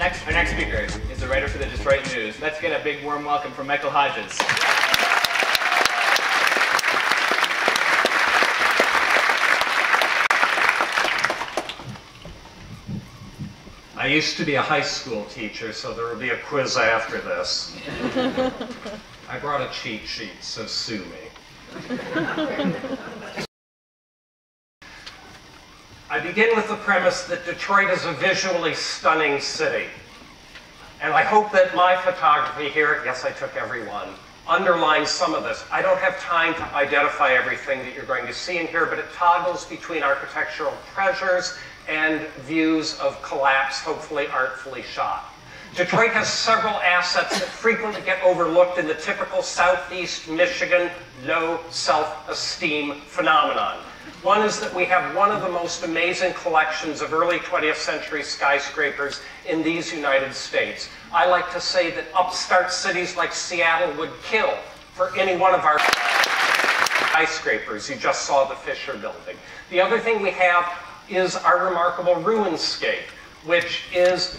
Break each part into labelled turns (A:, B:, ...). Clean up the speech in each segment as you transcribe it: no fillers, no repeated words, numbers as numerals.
A: Our next speaker is a writer for the Detroit News. Let's get a big warm welcome from Michael Hodges.
B: I used to be a high school teacher, so there will be a quiz after this. I brought a cheat sheet, so sue me. I begin with the premise that Detroit is a visually stunning city. And I hope that my photography here, yes, I took every one, underlines some of this. I don't have time to identify everything that you're going to see in here, but it toggles between architectural treasures and views of collapse, hopefully artfully shot. Detroit has several assets that frequently get overlooked in the typical Southeast Michigan low self-esteem phenomenon. One is that we have one of the most amazing collections of early 20th century skyscrapers in these United States. I like to say that upstart cities like Seattle would kill for any one of our skyscrapers. You just saw the Fisher Building. The other thing we have is our remarkable ruinscape, which is,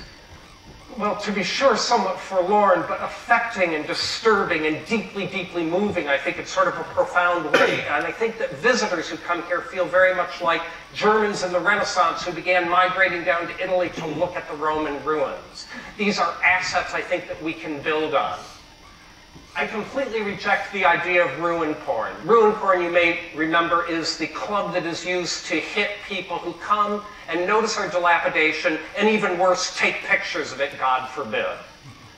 B: well, to be sure, somewhat forlorn, but affecting and disturbing and deeply, deeply moving, I think, in sort of a profound way. And I think that visitors who come here feel very much like Germans in the Renaissance who began migrating down to Italy to look at the Roman ruins. These are assets, I think, that we can build on. I completely reject the idea of ruin porn. Ruin porn, you may remember, is the club that is used to hit people who come and notice our dilapidation, and even worse, take pictures of it, God forbid.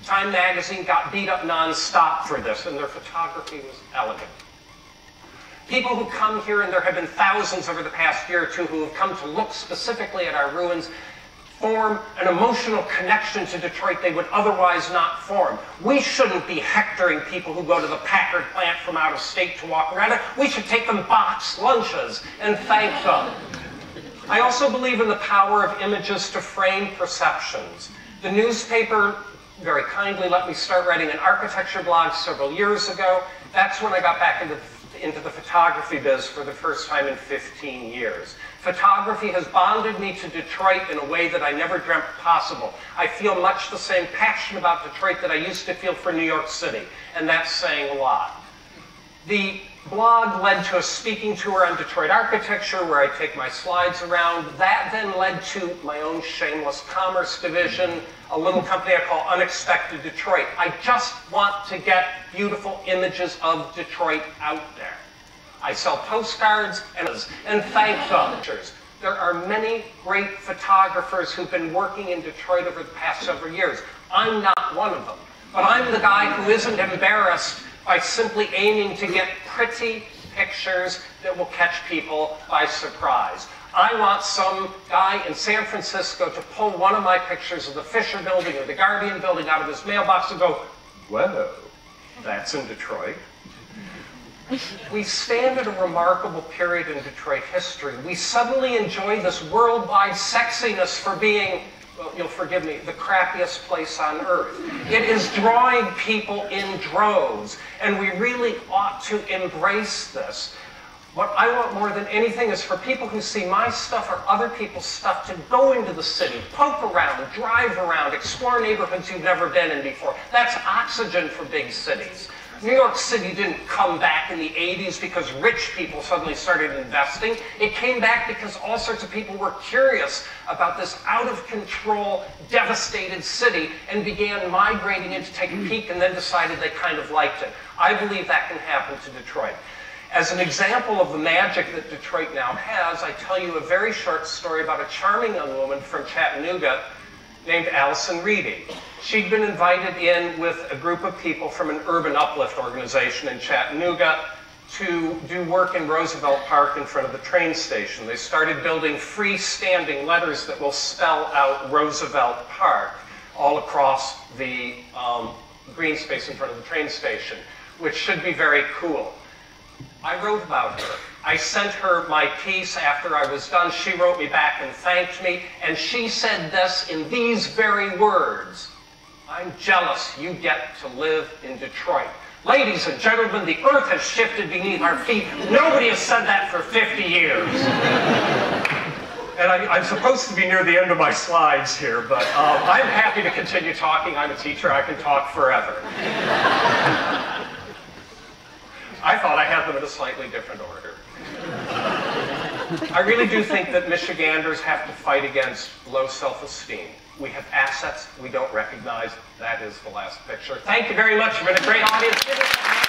B: Time magazine got beat up nonstop for this, and their photography was elegant. People who come here, and there have been thousands over the past year or two who have come to look specifically at our ruins, form an emotional connection to Detroit they would otherwise not form. We shouldn't be hectoring people who go to the Packard plant from out of state to walk around it. We should take them boxed lunches and thank them. I also believe in the power of images to frame perceptions. The newspaper very kindly let me start writing an architecture blog several years ago. That's when I got back into the photography biz for the first time in 15 years. Photography has bonded me to Detroit in a way that I never dreamt possible. I feel much the same passion about Detroit that I used to feel for New York City, and that's saying a lot. The blog led to a speaking tour on Detroit architecture where I take my slides around. That then led to my own shameless commerce division, a little company I call Unexpected Detroit. I just want to get beautiful images of Detroit out there. I sell postcards and thank them. There are many great photographers who've been working in Detroit over the past several years. I'm not one of them, but I'm the guy who isn't embarrassed by simply aiming to get pretty pictures that will catch people by surprise. I want some guy in San Francisco to pull one of my pictures of the Fisher Building or the Guardian Building out of his mailbox and go, whoa, that's in Detroit. We stand at a remarkable period in Detroit history. We suddenly enjoy this worldwide sexiness for being, well, you'll forgive me, the crappiest place on earth. It is drawing people in droves, and we really ought to embrace this. What I want more than anything is for people who see my stuff or other people's stuff to go into the city, poke around, drive around, explore neighborhoods you've never been in before. That's oxygen for big cities. New York City didn't come back in the 80s because rich people suddenly started investing. It came back because all sorts of people were curious about this out-of-control, devastated city and began migrating in to take a peek and then decided they kind of liked it. I believe that can happen to Detroit. As an example of the magic that Detroit now has, I tell you a very short story about a charming young woman from Chattanooga named Allison Reedy. She'd been invited in with a group of people from an urban uplift organization in Chattanooga to do work in Roosevelt Park in front of the train station. They started building freestanding letters that will spell out Roosevelt Park all across the green space in front of the train station, which should be very cool. I wrote about her. I sent her my piece after I was done. She wrote me back and thanked me, and she said this in these very words: "I'm jealous you get to live in Detroit. Ladies and gentlemen, the earth has shifted beneath our feet. Nobody has said that for 50 years. And I'm supposed to be near the end of my slides here, but I'm happy to continue talking. I'm a teacher. I can talk forever. I thought I had them in a slightly different order. I really do think that Michiganders have to fight against low self-esteem. We have assets we don't recognize. That is the last picture. Thank you very much. You've been a great audience.